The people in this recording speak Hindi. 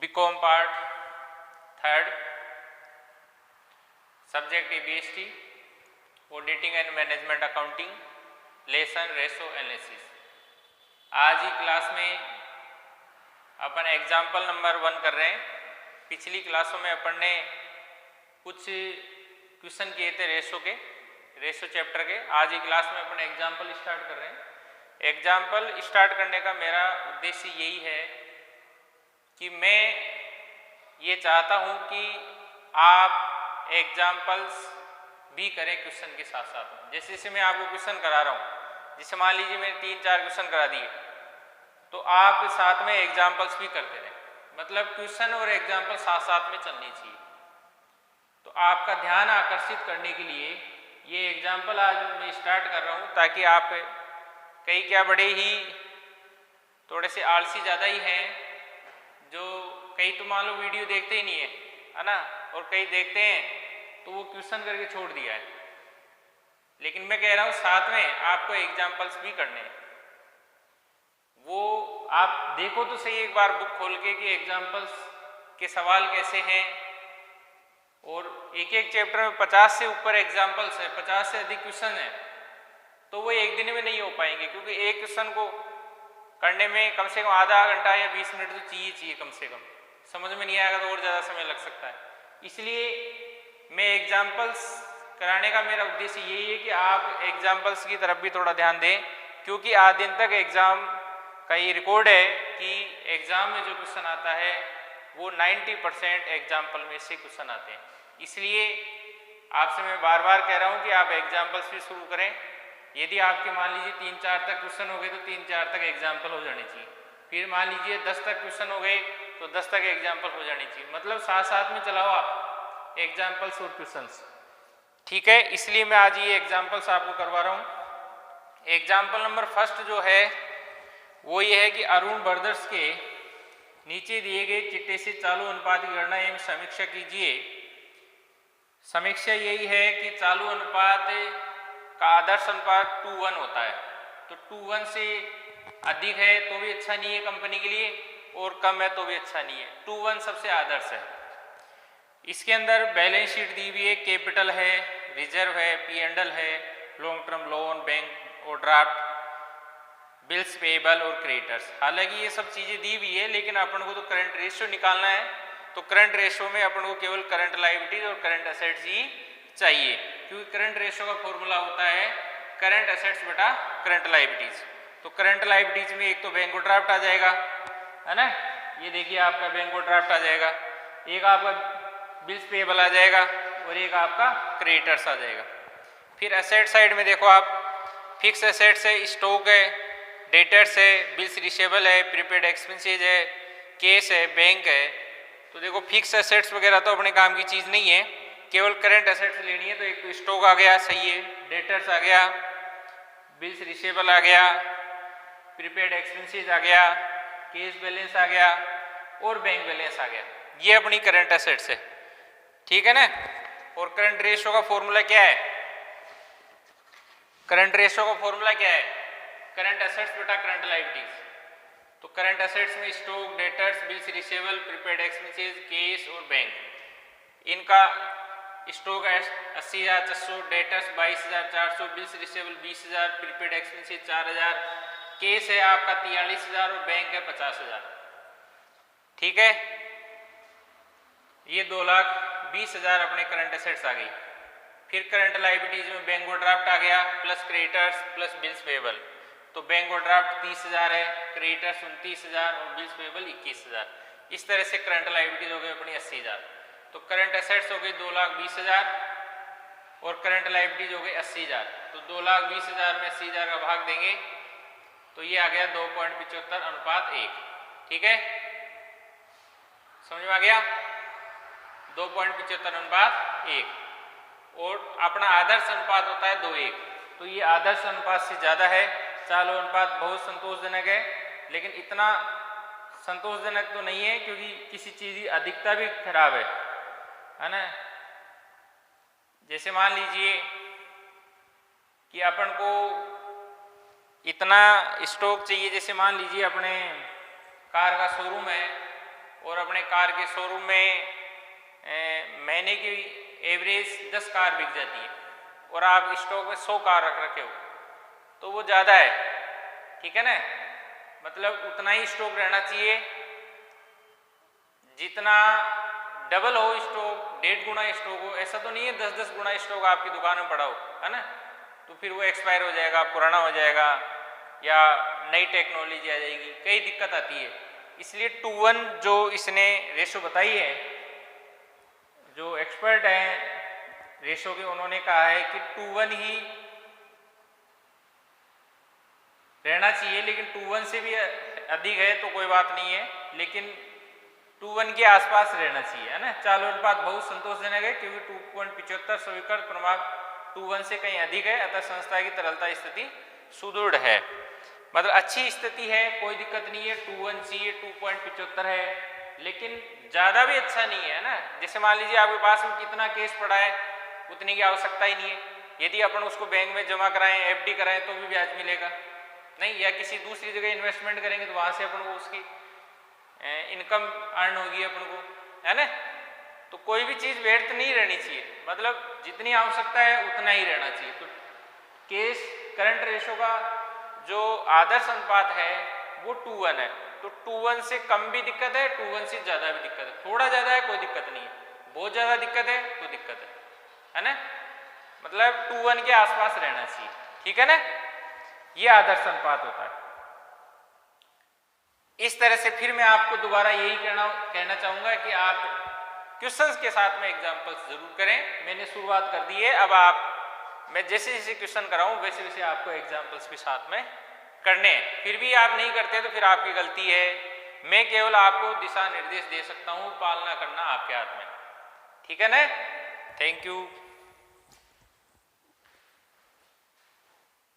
BCom part third, subject BST, auditing and management accounting, lesson ratio analysis. आज ही क्लास में अपन एग्जाम्पल नंबर 1 कर रहे हैं। पिछली क्लासों में अपन ने कुछ क्वेश्चन किए थे रेशो चैप्टर के। आज ही क्लास में अपन एग्जाम्पल स्टार्ट कर रहे हैं। एग्जाम्पल स्टार्ट करने का मेरा उद्देश्य यही है कि मैं ये चाहता हूँ कि आप एग्जाम्पल्स भी करें क्वेश्चन के साथ साथ। जैसे जैसे मैं आपको क्वेश्चन करा रहा हूँ, जैसे मान लीजिए मैंने 3-4 क्वेश्चन करा दिए, तो आप साथ में एग्जाम्पल्स भी करते रहें। मतलब क्वेश्चन और एग्जाम्पल साथ साथ में चलनी चाहिए। तो आपका ध्यान आकर्षित करने के लिए ये एग्जाम्पल आज मैं स्टार्ट कर रहा हूँ, ताकि आप कई क्या बड़े ही थोड़े से आलसी ज़्यादा ही हैं, जो कई तो मान लो वीडियो देखते ही नहीं है ना, और कई देखते हैं तो वो क्वेश्चन करके छोड़ दिया है। लेकिन मैं कह रहा हूँ साथ में आपको एग्जाम्पल्स भी करने हैं। वो आप देखो तो सही एक बार बुक खोल के कि एग्जाम्पल्स के सवाल कैसे हैं। और एक एक चैप्टर में 50 से ऊपर एग्जाम्पल्स है, 50 से अधिक क्वेश्चन है, तो वो एक दिन में नहीं हो पाएंगे, क्योंकि एक क्वेश्चन को करने में कम से कम आधा घंटा या 20 मिनट तो चाहिए कम से कम। समझ में नहीं आएगा तो और ज़्यादा समय लग सकता है। इसलिए मैं एग्जाम्पल्स कराने का मेरा उद्देश्य यही है कि आप एग्जाम्पल्स की तरफ भी थोड़ा ध्यान दें, क्योंकि आज दिन तक एग्ज़ाम का ये रिकॉर्ड है कि एग्ज़ाम में जो क्वेश्चन आता है वो 90% एग्जाम्पल में से क्वेश्चन आते हैं। इसलिए आपसे मैं बार बार कह रहा हूँ कि आप एग्जाम्पल्स भी शुरू करें। यदि आपके मान लीजिए 3-4 तक क्वेश्चन हो गए तो 3-4 तक एग्जाम्पल हो जाने चाहिए। फिर मान लीजिए 10 तक क्वेश्चन हो गए तो 10 तक एग्जाम्पल हो जानी चाहिए। मतलब साथ साथ में चलाओ आप एग्जाम्पल्स और क्वेश्चंस, ठीक है। इसलिए मैं आज ये एग्जाम्पल्स आपको करवा रहा हूँ। एग्जाम्पल नंबर फर्स्ट जो है वो ये है कि अरुण ब्रदर्स के नीचे दिए गए चिट्टे से चालू अनुपात की गणना एवं समीक्षा कीजिए। समीक्षा यही है कि चालू अनुपात का आदर्श अनुपात 2:1 होता है। तो 2:1 से अधिक है तो भी अच्छा नहीं है कंपनी के लिए, और कम है तो भी अच्छा नहीं है। 2:1 सबसे आदर्श है। इसके अंदर बैलेंस शीट दी हुई है, कैपिटल है, रिजर्व है, P&L है, लॉन्ग टर्म लोन, बैंक और ड्राफ्ट, बिल्स पेएबल और क्रेडिटर्स। हालांकि ये सब चीज़ें दी हुई है, लेकिन अपन को तो करंट रेशियो निकालना है। तो करंट रेशियो में अपन को केवल करंट लायबिलिटीज और करंट एसेट्स ही चाहिए, क्योंकि करंट रेशियो का फॉर्मूला होता है करंट एसेट्स बटा करंट लायबिलिटीज। तो करंट लायबिलिटीज में एक तो बैंक ड्राफ्ट आ जाएगा, है ना, ये देखिए आपका बैंक ड्राफ्ट आ जाएगा, एक आपका बिल्स पेएबल आ जाएगा और एक आपका क्रेडिटर्स आ जाएगा। फिर एसेट साइड में देखो आप, फिक्स एसेट्स है, स्टॉक है, डेटर्स है, बिल्स रिसेबल है, प्रीपेड एक्सपेंसेज है, केस है, बैंक है। तो देखो फिक्स एसेट्स वगैरह तो अपने काम की चीज़ नहीं है, केवल करंट एसेट्स लेनी है। तो एक तो स्टॉक आ गया, सही है, डेटर्स आ गया, बिल्स रिसेबल आ गया, प्रीपेड एक्सपेंसेज आ गया, केस बैलेंस आ गया और बैंक बैलेंस आ गया। ये अपनी करंट एसेट्स है, ठीक है ना। और करंट रेशियो का फॉर्मूला क्या है? करंट रेशियो का फॉर्मूला क्या है? करंट एसेट्स बटा करंट लायबिलिटीज। तो करंट एसेट्स में stock, debtors, bills receivable, prepaid expenses, case और बैंक, इनका स्टॉक है 80,400, debtors 22,400, bills receivable 20,000, prepaid expenses 4,000, case है आपका 43,000 और बैंक है 50,000, ठीक है। ये 2,20,000 अपने करंट एसेट्स आ गई। फिर करंट लायबिलिटीज में बैंक ड्राफ्ट आ गया plus creditors plus bills payable. तो बैंक ड्राफ्ट 30,000 है, क्रेडिटर्स 29,000 और बिल्स पेएबल 21,000। इस तरह से करंट लायबिलिटीज हो गई अपनी 80,000। तो करंट एसेट्स हो गई 2,20,000 और करंट लायबिलिटीज हो गई 80,000। तो 2,20,000 में 80,000 का भाग देंगे तो ये आ गया 2.75 अनुपात 1, ठीक है, समझ में आ गया, 2.75 अनुपात 1। और अपना आदर्श अनुपात होता है 2:1। तो ये आदर्श अनुपात से ज़्यादा है। चालू अनुपात बहुत संतोषजनक है, लेकिन इतना संतोषजनक तो नहीं है, क्योंकि किसी चीज़ की अधिकता भी खराब है ना। जैसे मान लीजिए कि अपन को इतना स्टॉक चाहिए, जैसे मान लीजिए अपने कार का शोरूम है और अपने कार के शोरूम में महीने की एवरेज 10 कार बिक जाती है और आप स्टॉक में 100 कार रख रखे हो तो वो ज़्यादा है, ठीक है ना। मतलब उतना ही स्टॉक रहना चाहिए जितना डबल हो स्टॉक, 1.5 गुना स्टॉक हो। ऐसा तो नहीं है 10-10 गुना स्टॉक आपकी दुकान में पड़ा हो, है ना, तो फिर वो एक्सपायर हो जाएगा, पुराना हो जाएगा या नई टेक्नोलॉजी आ जाएगी, कई दिक्कत आती है। इसलिए 2:1 जो इसने रेशो बताई है, जो एक्सपर्ट हैं रेशो के, उन्होंने कहा है कि 2:1 ही रहना चाहिए, लेकिन 2:1 से भी अधिक है तो कोई बात नहीं है, लेकिन 2:1 के आसपास रहना चाहिए, है ना। चाल अनुपात बहुत संतोषजनक है क्योंकि 2.75 स्वीकृत प्रभाग 2:1 से कहीं अधिक है, अतः संस्था की तरलता स्थिति सुदृढ़ है। मतलब अच्छी स्थिति है, कोई दिक्कत नहीं है, 2:1 चाहिए, 2.75 है, लेकिन ज़्यादा भी अच्छा नहीं है ना। जैसे मान लीजिए आपके पास में कितना केस पड़ा है, उतने की आवश्यकता ही नहीं है। यदि अपन उसको बैंक में जमा कराएं, FD कराएं तो भी ब्याज मिलेगा नहीं, या किसी दूसरी जगह इन्वेस्टमेंट करेंगे तो वहाँ से अपन को उसकी इनकम अर्न होगी अपन को, है ना। तो कोई भी चीज़ व्यर्थ नहीं रहनी चाहिए, मतलब जितनी आवश्यकता है उतना ही रहना चाहिए। तो केस करंट रेशो का जो आदर्श अनुपात है वो 2:1 है। तो 2:1 से कम भी दिक्कत है, 2:1 से ज़्यादा भी दिक्कत है। थोड़ा ज़्यादा है कोई दिक्कत नहीं है, बहुत ज़्यादा दिक्कत है तो दिक्कत है ना। मतलब 2:1 के आसपास रहना चाहिए, ठीक है ना। ये आदर्श अनुपात होता है। इस तरह से फिर मैं आपको दोबारा यही कहना चाहूँगा कि आप क्वेश्चंस के साथ में एग्जाम्पल्स जरूर करें। मैंने शुरुआत कर दी है, अब मैं जैसे जैसे क्वेश्चन कराऊँ वैसे वैसे आपको एग्जाम्पल्स के साथ में करने हैं। फिर भी आप नहीं करते तो फिर आपकी गलती है, मैं केवल आपको दिशा निर्देश दे सकता हूँ, पालना करना आपके हाथ में, ठीक है ना। Thank you.